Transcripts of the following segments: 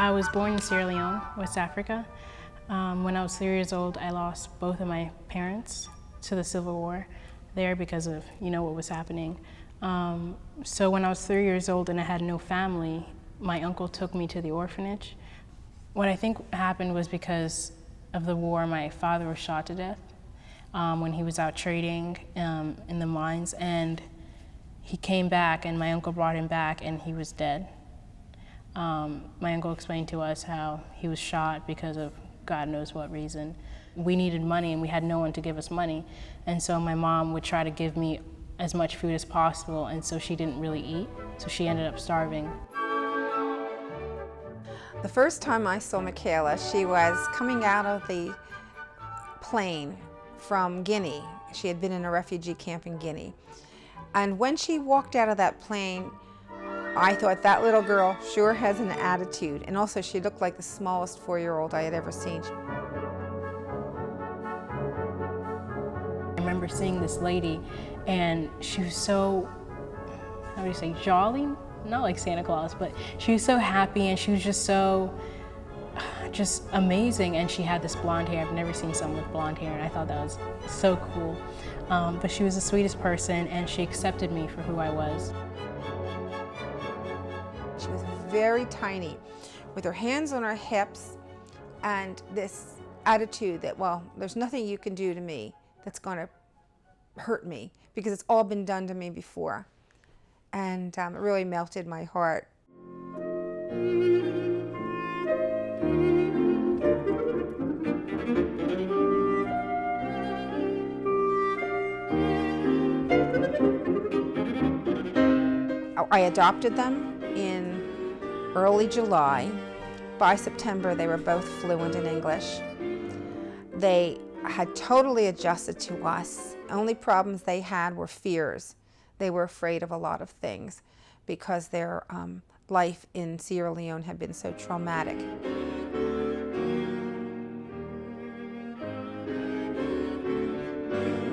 I was born in Sierra Leone, West Africa. When I was 3 years old, I lost both of my parents to the Civil War there because of, what was happening. So when I was 3 years old and I had no family, my uncle took me to the orphanage. What I think happened was because of the war, my father was shot to death when he was out trading in the mines, and he came back and my uncle brought him back and he was dead. My uncle explained to us how he was shot because of God knows what reason. We needed money and we had no one to give us money, and so my mom would try to give me as much food as possible, and so she didn't really eat, so she ended up starving. The first time I saw Michaela, she was coming out of the plane from Guinea. She had been in a refugee camp in Guinea. And when she walked out of that plane, I thought, that little girl sure has an attitude. And also she looked like the smallest 4-year-old I had ever seen. I remember seeing this lady and she was so, how do you say, jolly? Not like Santa Claus, but she was so happy and she was just so, just amazing. And she had this blonde hair. I've never seen someone with blonde hair, and I thought that was so cool. But she was the sweetest person and she accepted me for who I was. She was very tiny, with her hands on her hips and this attitude that, well, there's nothing you can do to me that's going to hurt me because it's all been done to me before. And it really melted my heart. I adopted them in early July. By September, they were both fluent in English. They had totally adjusted to us. Only problems they had were fears. They were afraid of a lot of things because their life in Sierra Leone had been so traumatic.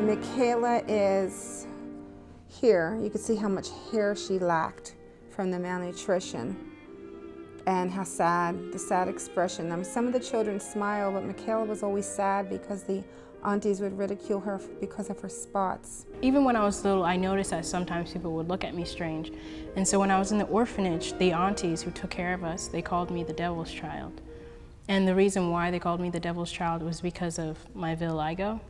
Michaela is here. You can see how much hair she lacked from the malnutrition and how sad, the sad expression. Some of the children smile, but Michaela was always sad because the aunties would ridicule her because of her spots. Even when I was little, I noticed that sometimes people would look at me strange. And so when I was in the orphanage, the aunties who took care of us, they called me the devil's child. And the reason why they called me the devil's child was because of my vitiligo.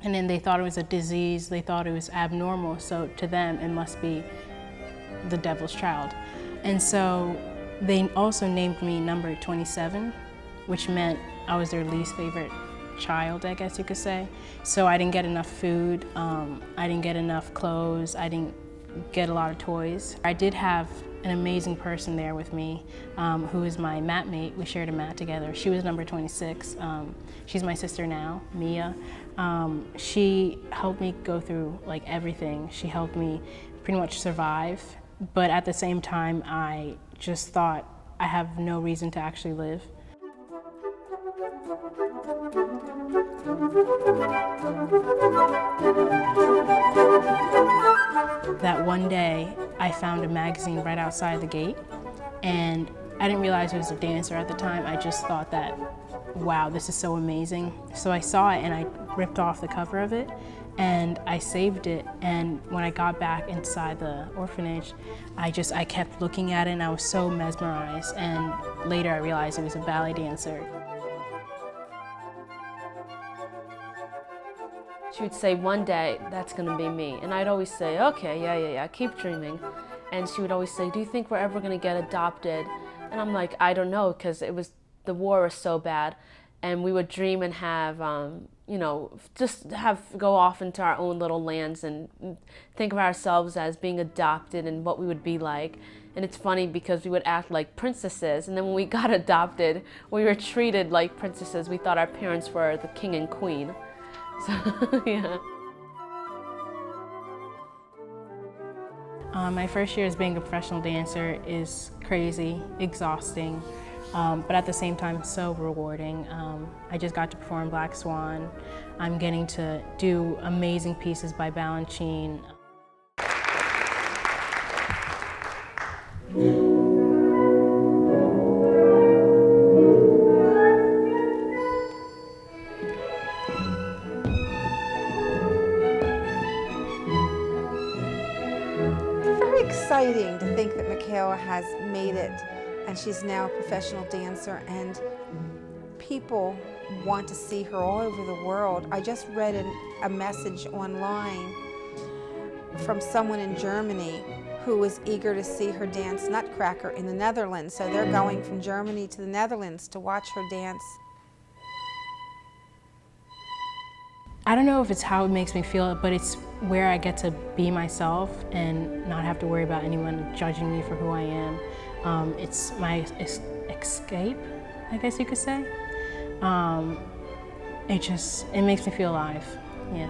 And then they thought it was a disease, they thought it was abnormal, so to them it must be the devil's child. And so they also named me number 27, which meant I was their least favorite child, I guess you could say. So I didn't get enough food, I didn't get enough clothes, I didn't get a lot of toys. I did have an amazing person there with me who is my mat mate. We shared a mat together. She was number 26. She's my sister now, Mia. She helped me go through like everything. She helped me pretty much survive, but at the same time I just thought I have no reason to actually live. That one day, I found a magazine right outside the gate, and I didn't realize it was a dancer at the time. I just thought that, wow, this is so amazing. So I saw it and I ripped off the cover of it and I saved it. And when I got back inside the orphanage, I kept looking at it and I was so mesmerized. And later I realized it was a ballet dancer. She would say, one day, that's gonna be me. And I'd always say, okay, yeah, keep dreaming. And she would always say, do you think we're ever gonna get adopted? And I'm like, I don't know, because the war was so bad. And we would dream and have, go off into our own little lands and think of ourselves as being adopted and what we would be like. And it's funny because we would act like princesses, and then when we got adopted, we were treated like princesses. We thought our parents were the king and queen. So, yeah. My first year as being a professional dancer is crazy, exhausting, but at the same time so rewarding. I just got to perform Black Swan. I'm getting to do amazing pieces by Balanchine. exciting to think that Michaela has made it, and she's now a professional dancer, and people want to see her all over the world. I just read a message online from someone in Germany who was eager to see her dance Nutcracker in the Netherlands. So they're going from Germany to the Netherlands to watch her dance. I don't know if it's how it makes me feel, but it's where I get to be myself and not have to worry about anyone judging me for who I am. It's my escape, I guess you could say. It makes me feel alive, yeah.